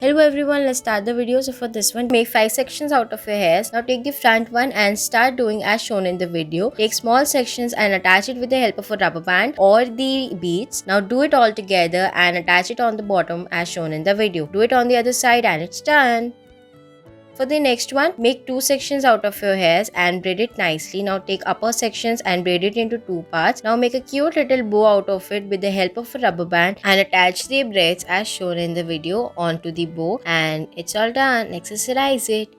Hello everyone, let's start the video. So for this one, make 5 sections out of your hairs. Now take the front one and start doing as shown in the video. Take small sections and attach it with the help of a rubber band or the beads. Now do it all together and attach it on the bottom as shown in the video. Do it on the other side and it's done. For the next one, make 2 sections out of your hairs and braid it nicely. Now take upper sections and braid it into 2 parts. Now make a cute little bow out of it with the help of a rubber band and attach the braids as shown in the video onto the bow, and it's all done. Accessorize it.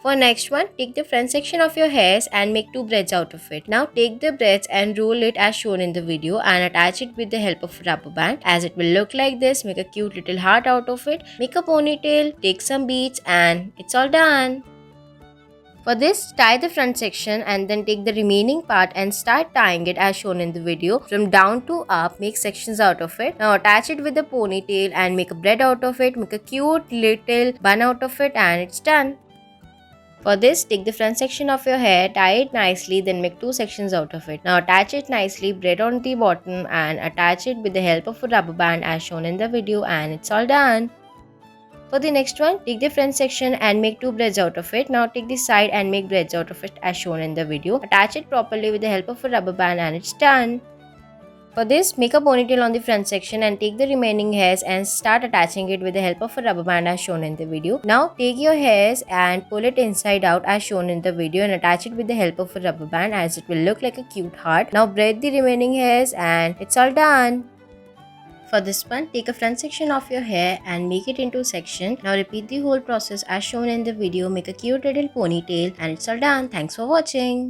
For next one, take the front section of your hairs and make 2 braids out of it. Now take the braids and roll it as shown in the video and attach it with the help of a rubber band, as it will look like this. Make a cute little heart out of it. Make a ponytail, take some beads, and it's all done. For this, tie the front section and then take the remaining part and start tying it as shown in the video. From down to up, make sections out of it. Now attach it with the ponytail and make a braid out of it. Make a cute little bun out of it, and it's done. For this, take the front section of your hair, tie it nicely, then make 2 sections out of it. Now attach it nicely, braid on the bottom and attach it with the help of a rubber band as shown in the video, and it's all done. For the next one, take the front section and make 2 braids out of it. Now take the side and make braids out of it as shown in the video. Attach it properly with the help of a rubber band, and it's done. For this, make a ponytail on the front section and take the remaining hairs and start attaching it with the help of a rubber band as shown in the video. Now take your hairs and pull it inside out as shown in the video and attach it with the help of a rubber band, as it will look like a cute heart. Now braid the remaining hairs and it's all done. For this one, take a front section of your hair and make it into a section. Now repeat the whole process as shown in the video. Make a cute little ponytail, and it's all done. Thanks for watching.